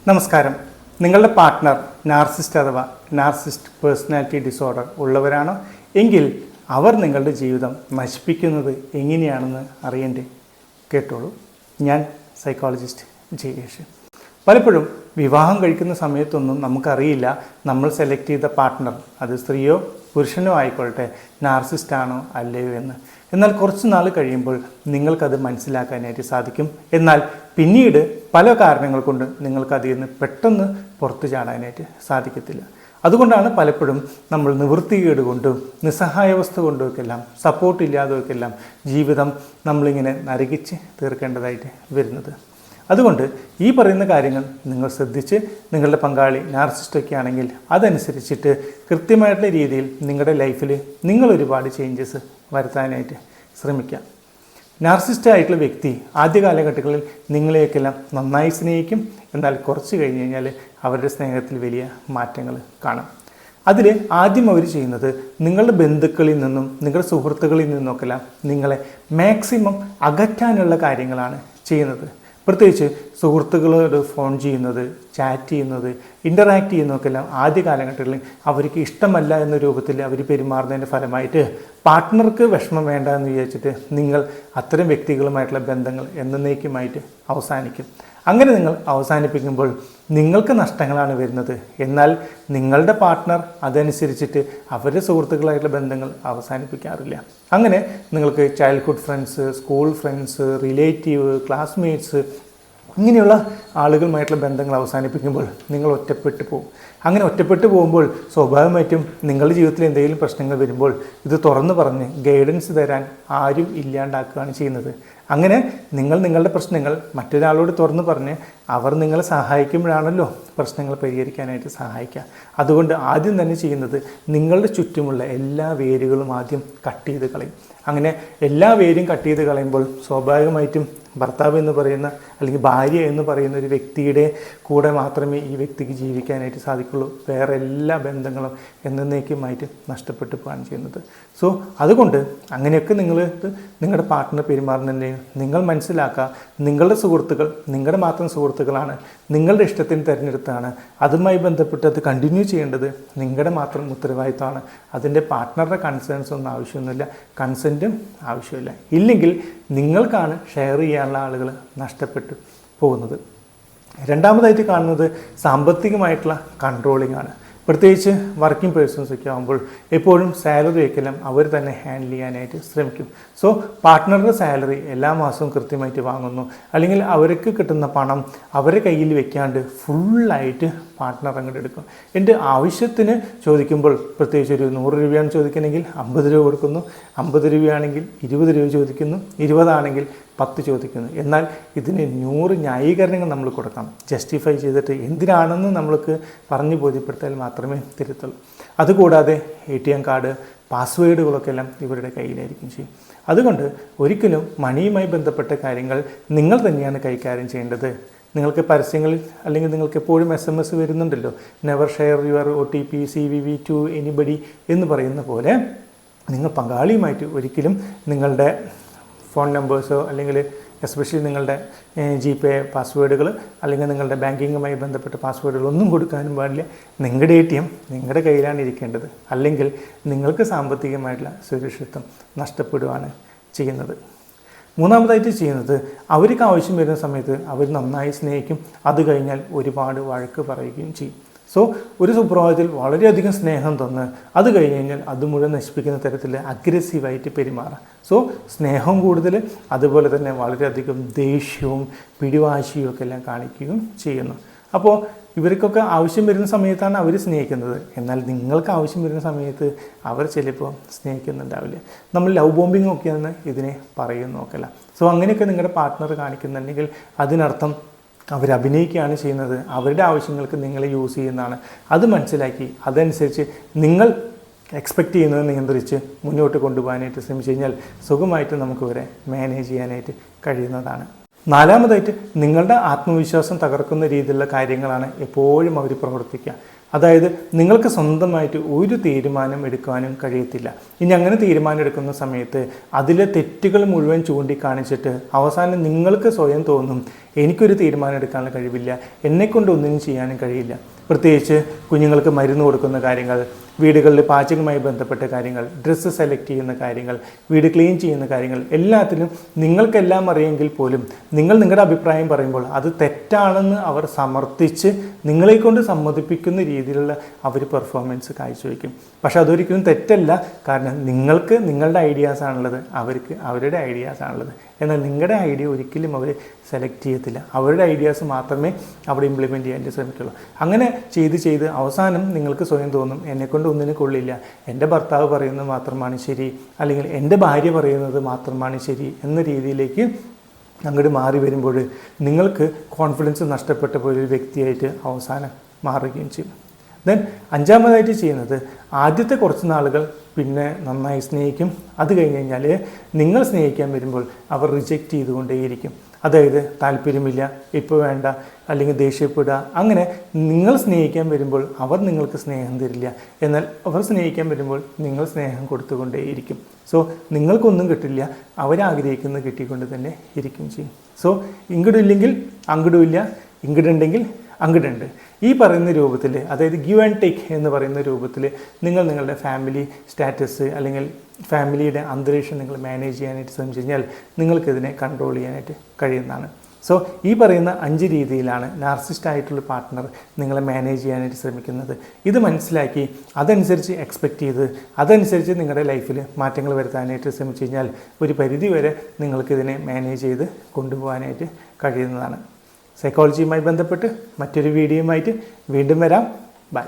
നമസ്കാരം. നിങ്ങളുടെ partner narcissist അഥവാ നാർസിസ്റ്റ് പേഴ്സണാലിറ്റി ഡിസോർഡർ ഉള്ളവരാണോ എങ്കിൽ അവർ നിങ്ങളുടെ ജീവിതം നശിപ്പിക്കുന്നത് എങ്ങനെയാണെന്ന് അറിയണ്ടേ? കേട്ടോളൂ. ഞാൻ സൈക്കോളജിസ്റ്റ് ജയേഷ്. പലപ്പോഴും വിവാഹം കഴിക്കുന്ന സമയത്തൊന്നും നമുക്കറിയില്ല നമ്മൾ സെലക്ട് ചെയ്ത പാർട്ട്ണർ, അത് സ്ത്രീയോ പുരുഷനോ ആയിക്കൊള്ളട്ടെ, നാർസിസ്റ്റ് ആണോ അല്ലയോ എന്ന്. എന്നാൽ കുറച്ച് നാൾ കഴിയുമ്പോൾ നിങ്ങൾക്കത് മനസ്സിലാക്കാനായിട്ട് സാധിക്കും. എന്നാൽ പിന്നീട് പല കാരണങ്ങൾ കൊണ്ട് നിങ്ങൾക്ക് അതിൽ നിന്ന് പെട്ടെന്ന് പുറത്തു ചാടാനായിട്ട് സാധിക്കത്തില്ല. അതുകൊണ്ടാണ് പലപ്പോഴും നമ്മൾ നിവൃത്തികേട് കൊണ്ടും നിസ്സഹായാവസ്ഥ കൊണ്ടുമൊക്കെല്ലാം സപ്പോർട്ട് ഇല്ലാതെയൊക്കെല്ലാം ജീവിതം നമ്മളിങ്ങനെ നരകിച്ച് തീർക്കേണ്ടതായിട്ട് വരുന്നത്. അതുകൊണ്ട് ഈ പറയുന്ന കാര്യങ്ങൾ നിങ്ങൾ ശ്രദ്ധിച്ച് നിങ്ങളുടെ പങ്കാളി നാർസിസ്റ്റൊക്കെ ആണെങ്കിൽ അതനുസരിച്ചിട്ട് കൃത്യമായിട്ടുള്ള രീതിയിൽ നിങ്ങളുടെ ലൈഫിൽ നിങ്ങൾ ഒരുപാട് ചേഞ്ചസ് വരുത്താനായിട്ട് ശ്രമിക്കാം. നാർസിസ്റ്റ് ആയിട്ടുള്ള വ്യക്തി ആദ്യ കാലഘട്ടങ്ങളിൽ നിങ്ങളെയൊക്കെല്ലാം നന്നായി സ്നേഹിക്കും. എന്നാൽ കുറച്ച് കഴിഞ്ഞ് കഴിഞ്ഞാൽ അവരുടെ സ്നേഹത്തിൽ വലിയ മാറ്റങ്ങൾ കാണാം. അതിൽ ആദ്യം അവർ ചെയ്യുന്നത് നിങ്ങളുടെ ബന്ധുക്കളിൽ നിന്നും നിങ്ങളുടെ സുഹൃത്തുക്കളിൽ നിന്നൊക്കെല്ലാം നിങ്ങളെ മാക്സിമം അകറ്റാനുള്ള കാര്യങ്ങളാണ് ചെയ്യുന്നത്. പ്രത്യേകിച്ച് സുഹൃത്തുക്കളോട് ഫോൺ ചെയ്യുന്നത്, ചാറ്റ് ചെയ്യുന്നത്, ഇൻ്ററാക്ട് ചെയ്യുന്നതൊക്കെല്ലാം ആദ്യ കാലഘട്ടങ്ങളിൽ അവർക്ക് ഇഷ്ടമല്ല എന്ന രൂപത്തിൽ അവർ പെരുമാറുന്നതിൻ്റെ ഫലമായിട്ട് പാർട്ട്ണർക്ക് വിഷമം വേണ്ട എന്ന് വിചാരിച്ചിട്ട് നിങ്ങൾ അത്തരം വ്യക്തികളുമായിട്ടുള്ള ബന്ധങ്ങൾ എന്നേക്കുമായിട്ട് അവസാനിക്കും. അങ്ങനെ നിങ്ങൾ അവസാനിപ്പിക്കുമ്പോൾ നിങ്ങൾക്ക് നഷ്ടങ്ങളാണ് വരുന്നത്. എന്നാൽ നിങ്ങളുടെ പാർട്ട്ണർ അതനുസരിച്ചിട്ട് അവരുടെ സുഹൃത്തുക്കളായിട്ടുള്ള ബന്ധങ്ങൾ അവസാനിപ്പിക്കാറില്ല. അങ്ങനെ നിങ്ങൾക്ക് childhood friends, school friends, relative, classmates ഇങ്ങനെയുള്ള ആളുകളുമായിട്ടുള്ള ബന്ധങ്ങൾ അവസാനിപ്പിക്കുമ്പോൾ നിങ്ങൾ ഒറ്റപ്പെട്ടു പോകും. അങ്ങനെ ഒറ്റപ്പെട്ടു പോകുമ്പോൾ സ്വാഭാവികമായിട്ടും നിങ്ങളുടെ ജീവിതത്തിൽ എന്തെങ്കിലും പ്രശ്നങ്ങൾ വരുമ്പോൾ ഇത് തുറന്നു പറഞ്ഞ് ഗൈഡൻസ് തരാൻ ആരും ഇല്ലാണ്ടാക്കുകയാണ് ചെയ്യുന്നത്. അങ്ങനെ നിങ്ങൾ നിങ്ങളുടെ പ്രശ്നങ്ങൾ മറ്റൊരാളോട് തുറന്നു പറഞ്ഞ് അവർ നിങ്ങളെ സഹായിക്കുമ്പോഴാണല്ലോ പ്രശ്നങ്ങൾ പരിഹരിക്കാനായിട്ട് സഹായിക്കുക. അതുകൊണ്ട് ആദ്യം തന്നെ ചെയ്യുന്നത് നിങ്ങളുടെ ചുറ്റുമുള്ള എല്ലാ വേരുകളും ആദ്യം കട്ട് ചെയ്ത് കളയും. അങ്ങനെ എല്ലാ വേരും കട്ട് ചെയ്ത് കളയുമ്പോൾ സ്വാഭാവികമായിട്ടും ഭർത്താവ് എന്ന് പറയുന്ന അല്ലെങ്കിൽ ഭാര്യ എന്ന് പറയുന്ന ഒരു വ്യക്തിയുടെ കൂടെ മാത്രമേ ഈ വ്യക്തിക്ക് ജീവിക്കാനായിട്ട് സാധിക്കുള്ളൂ. വേറെ എല്ലാ ബന്ധങ്ങളും എന്നേക്കുമായിട്ട് നഷ്ടപ്പെട്ടു പോവുകയാണ് ചെയ്യുന്നത്. സോ അതുകൊണ്ട് അങ്ങനെയൊക്കെ നിങ്ങളുടെ പാർട്ട്ണർ പെരുമാറുന്നതിന് നിങ്ങൾ മനസ്സിലാക്കുക, നിങ്ങളുടെ സുഹൃത്തുക്കൾ നിങ്ങളുടെ മാത്രം സുഹൃത്തുക്കളാണ്, നിങ്ങളുടെ ഇഷ്ടത്തിന് തിരഞ്ഞെടുത്താണ്. അതുമായി ബന്ധപ്പെട്ട് അത് കണ്ടിന്യൂ ചെയ്യേണ്ടത് നിങ്ങളുടെ മാത്രം ഉത്തരവാദിത്തമാണ്. അതിൻ്റെ പാർട്ട്ണറുടെ കൺസേൺസ് ഒന്നും ആവശ്യമൊന്നുമില്ല, കൺസെൻറ്റും ആവശ്യമില്ല. ഇല്ലെങ്കിൽ നിങ്ങൾക്കാണ് ഷെയർ ചെയ്യാനുള്ള ആളുകൾ നഷ്ടപ്പെട്ടു പോകുന്നത്. രണ്ടാമതായിട്ട് കാണുന്നത് സാമ്പത്തികമായിട്ടുള്ള കൺട്രോളിംഗ് ആണ്. പ്രത്യേകിച്ച് വർക്കിംഗ് പേഴ്സൺസ് ഒക്കെ ആകുമ്പോൾ എപ്പോഴും സാലറി ഒക്കെല്ലാം അവർ തന്നെ ഹാൻഡിൽ ചെയ്യാനായിട്ട് ശ്രമിക്കും. സോ പാർട്ട്ണറുടെ സാലറി എല്ലാ മാസവും കൃത്യമായിട്ട് വാങ്ങുന്നു, അല്ലെങ്കിൽ അവർക്ക് കിട്ടുന്ന പണം അവരെ കയ്യിൽ വെക്കാണ്ട് ഫുള്ളായിട്ട് പാർട്ട്ണർ അങ്ങോട്ട് എടുക്കും. എൻ്റെ ആവശ്യത്തിന് ചോദിക്കുമ്പോൾ പ്രത്യേകിച്ച് ഒരു 100 രൂപയാണ് ചോദിക്കണമെങ്കിൽ 50 രൂപ കൊടുക്കുന്നു, 50 രൂപയാണെങ്കിൽ 20 രൂപ ചോദിക്കുന്നു, 20 ആണെങ്കിൽ 10 ചോദിക്കുന്നു. എന്നാൽ ഇതിന് 100 ന്യായീകരണങ്ങൾ നമ്മൾ കൊടുക്കണം. ജസ്റ്റിഫൈ ചെയ്തിട്ട് എന്തിനാണെന്ന് നമ്മൾക്ക് പറഞ്ഞു ബോധ്യപ്പെടുത്താൽ മാത്രമേ തിരുത്തുള്ളൂ. അതുകൂടാതെ ATM കാർഡ്, പാസ്വേഡുകളൊക്കെ എല്ലാം ഇവരുടെ കയ്യിലായിരിക്കും ചെയ്യും. അതുകൊണ്ട് ഒരിക്കലും മണിയുമായി ബന്ധപ്പെട്ട കാര്യങ്ങൾ നിങ്ങൾ തന്നെയാണ് കൈകാര്യം ചെയ്യേണ്ടത്. നിങ്ങൾക്ക് പരസ്യങ്ങളിൽ അല്ലെങ്കിൽ നിങ്ങൾക്ക് എപ്പോഴും SMS വരുന്നുണ്ടല്ലോ, never share your OTP CVV to anybody എന്ന് പറയുന്ന പോലെ നിങ്ങൾ പങ്കാളിയുമായിട്ട് ഒരിക്കലും നിങ്ങളുടെ ഫോൺ നമ്പേഴ്സോ അല്ലെങ്കിൽ എസ്പെഷ്യലി നിങ്ങളുടെ GPay പാസ്വേഡുകൾ അല്ലെങ്കിൽ നിങ്ങളുടെ ബാങ്കിങ്ങുമായി ബന്ധപ്പെട്ട പാസ്വേഡുകളൊന്നും കൊടുക്കാനും പാടില്ല. നിങ്ങളുടെ ATM നിങ്ങളുടെ കയ്യിലാണ് ഇരിക്കേണ്ടത്. അല്ലെങ്കിൽ നിങ്ങൾക്ക് സാമ്പത്തികമായിട്ടുള്ള സുരക്ഷിതത്വം നഷ്ടപ്പെടുകയാണ് ചെയ്യുന്നത്. മൂന്നാമതായിട്ട് ചെയ്യുന്നത് അവർക്ക് ആവശ്യം വരുന്ന സമയത്ത് അവർ നന്നായി സ്നേഹിക്കും. അത് കഴിഞ്ഞാൽ ഒരുപാട് വഴക്ക് പറയുകയും ചെയ്യും. സോ ഒരു സുപ്രഭാതത്തിൽ വളരെയധികം സ്നേഹം തന്ന് അത് കഴിഞ്ഞ് കഴിഞ്ഞാൽ അത് മുഴുവൻ നശിപ്പിക്കുന്ന തരത്തിൽ അഗ്രസീവായിട്ട് പെരുമാറാം. സോ സ്നേഹം കൂടുതൽ, അതുപോലെ തന്നെ വളരെയധികം ദേഷ്യവും പിടിവാശിയും ഒക്കെ എല്ലാം കാണിക്കുകയും ചെയ്യുന്നു. അപ്പോൾ ഇവർക്കൊക്കെ ആവശ്യം വരുന്ന സമയത്താണ് അവർ സ്നേഹിക്കുന്നത്. എന്നാൽ നിങ്ങൾക്ക് ആവശ്യം വരുന്ന സമയത്ത് അവർ ചിലപ്പോൾ സ്നേഹിക്കുന്നുണ്ടാവില്ല. നമ്മൾ ലവ് ബോംബിംഗ് ഒക്കെയാണ് ഇതിനെ പറയുന്നതൊക്കെയല്ല. സോ അങ്ങനെയൊക്കെ നിങ്ങളുടെ പാർട്ട്ണർ കാണിക്കുന്നുണ്ടെങ്കിൽ അതിനർത്ഥം അവരഭിനയിക്കുകയാണ് ചെയ്യുന്നത്. അവരുടെ ആവശ്യങ്ങൾക്ക് നിങ്ങളെ യൂസ് ചെയ്യുന്നതാണ്. അത് മനസ്സിലാക്കി അതനുസരിച്ച് നിങ്ങൾ എക്സ്പെക്റ്റ് ചെയ്യുന്നത് നിയന്ത്രിച്ച് മുന്നോട്ട് കൊണ്ടുപോകാനായിട്ട് ശ്രമിച്ചു കഴിഞ്ഞാൽ സുഖമായിട്ട് നമുക്ക് ഇവരെ മാനേജ് ചെയ്യാനായിട്ട് കഴിയുന്നതാണ്. നാലാമതായിട്ട് നിങ്ങളുടെ ആത്മവിശ്വാസം തകർക്കുന്ന രീതിയിലുള്ള കാര്യങ്ങളാണ് എപ്പോഴും അവർ പ്രവർത്തിക്കുക. അതായത് നിങ്ങൾക്ക് സ്വന്തമായിട്ട് ഒരു തീരുമാനം എടുക്കാനും കഴിയത്തില്ല. ഇനി അങ്ങനെ തീരുമാനം എടുക്കുന്ന സമയത്ത് അതിലെ തെറ്റുകൾ മുഴുവൻ ചൂണ്ടിക്കാണിച്ചിട്ട് അവസാനം നിങ്ങൾക്ക് സ്വയം തോന്നും എനിക്കൊരു തീരുമാനം എടുക്കാനുള്ള കഴിവില്ല, എന്നെക്കൊണ്ട് ഒന്നിനും ചെയ്യാനും കഴിയില്ല. പ്രത്യേകിച്ച് കുഞ്ഞുങ്ങൾക്ക് മരുന്ന് കൊടുക്കുന്ന കാര്യങ്ങൾ, വീടുകളിൽ പാചകവുമായി ബന്ധപ്പെട്ട കാര്യങ്ങൾ, ഡ്രസ്സ് സെലക്ട് ചെയ്യുന്ന കാര്യങ്ങൾ, വീട് ക്ലീൻ ചെയ്യുന്ന കാര്യങ്ങൾ, എല്ലാത്തിലും നിങ്ങൾക്കെല്ലാം അറിയെങ്കിൽ പോലും നിങ്ങൾ നിങ്ങളുടെ അഭിപ്രായം പറയുമ്പോൾ അത് തെറ്റാണെന്ന് അവർ സമർത്ഥിച്ച് നിങ്ങളെക്കൊണ്ട് സമ്മതിപ്പിക്കുന്ന രീതിയിലുള്ള അവർ പെർഫോമൻസ് കാഴ്ചവെക്കും. പക്ഷെ അതൊരിക്കലും തെറ്റല്ല. കാരണം നിങ്ങൾക്ക് നിങ്ങളുടെ ഐഡിയാസ് ആണുള്ളത്, അവർക്ക് അവരുടെ ഐഡിയാസ് ആണുള്ളത്. എന്നാൽ നിങ്ങളുടെ ഐഡിയ ഒരിക്കലും അവർ സെലക്ട് ചെയ്യത്തില്ല. അവരുടെ ഐഡിയാസ് മാത്രമേ അവിടെ ഇംപ്ലിമെൻറ്റ് ചെയ്യാൻ ശ്രമിക്കുള്ളൂ. അങ്ങനെ ചെയ്ത് അവസാനം നിങ്ങൾക്ക് സ്വയം തോന്നും എന്നെക്കൊണ്ട് ഒന്നിനും കൊള്ളില്ല, എൻ്റെ ഭർത്താവ് പറയുന്നത് മാത്രമാണ് ശരി, അല്ലെങ്കിൽ എൻ്റെ ഭാര്യ പറയുന്നത് മാത്രമാണ് ശരി എന്ന രീതിയിലേക്ക് അങ്ങോട്ട് മാറി വരുമ്പോൾ നിങ്ങൾക്ക് കോൺഫിഡൻസ് നഷ്ടപ്പെട്ട പോലെ ഒരു വ്യക്തിയായിട്ട് അവസാനം മാറുകയും ചെയ്യും. ദെൻ അഞ്ചാമതായിട്ട് ചെയ്യുന്നത്, ആദ്യത്തെ കുറച്ച് നാളുകൾ പിന്നെ നന്നായി സ്നേഹിക്കും. അത് കഴിഞ്ഞ് കഴിഞ്ഞാൽ നിങ്ങൾ സ്നേഹിക്കാൻ വരുമ്പോൾ അവർ റിജക്റ്റ് ചെയ്തുകൊണ്ടേയിരിക്കും. അതായത് താല്പര്യമില്ല, ഇപ്പോൾ വേണ്ട, അല്ലെങ്കിൽ ദേഷ്യപ്പെടുക. അങ്ങനെ നിങ്ങൾ സ്നേഹിക്കാൻ വരുമ്പോൾ അവർ നിങ്ങൾക്ക് സ്നേഹം തരില്ല. എന്നാൽ അവർ സ്നേഹിക്കാൻ വരുമ്പോൾ നിങ്ങൾ സ്നേഹം കൊടുത്തുകൊണ്ടേയിരിക്കും. സോ നിങ്ങൾക്കൊന്നും കിട്ടില്ല, അവരാഗ്രഹിക്കുന്നത് കിട്ടിക്കൊണ്ട് തന്നെ ഇരിക്കും ചെയ്യും. സോ ഇങ്ങോട്ടില്ലെങ്കിൽ അങ്ങോട്ടുമില്ല, ഇങ്ങോട്ടുണ്ടെങ്കിൽ അങ്ങോട്ടുണ്ട്. ഈ പറയുന്ന രൂപത്തിൽ, അതായത് ഗിവ് ആൻഡ് ടേക്ക് എന്ന് പറയുന്ന രൂപത്തിൽ നിങ്ങൾ നിങ്ങളുടെ ഫാമിലി സ്റ്റാറ്റസ് അല്ലെങ്കിൽ ഫാമിലിയുടെ അന്തരീക്ഷം നിങ്ങൾ മാനേജ് ചെയ്യാനായിട്ട് ശ്രമിച്ചു കഴിഞ്ഞാൽ നിങ്ങൾക്കിതിനെ കൺട്രോൾ ചെയ്യാനായിട്ട് കഴിയുന്നതാണ്. സോ ഈ പറയുന്ന 5 രീതിയിലാണ് നാർസിസ്റ്റ് ആയിട്ടുള്ള പാർട്ട്ണർ നിങ്ങളെ മാനേജ് ചെയ്യാനായിട്ട് ശ്രമിക്കുന്നത്. ഇത് മനസ്സിലാക്കി അതനുസരിച്ച് എക്സ്പെക്റ്റ് ചെയ്ത് അതനുസരിച്ച് നിങ്ങളുടെ ലൈഫിൽ മാറ്റങ്ങൾ വരുത്താനായിട്ട് ശ്രമിച്ചു കഴിഞ്ഞാൽ ഒരു പരിധി വരെ നിങ്ങൾക്കിതിനെ മാനേജ് ചെയ്ത് കൊണ്ടുപോകാനായിട്ട് കഴിയുന്നതാണ്. സൈക്കോളജിയുമായി ബന്ധപ്പെട്ട് മറ്റൊരു വീഡിയോയുമായിട്ട് വീണ്ടും വരാം. ബൈ.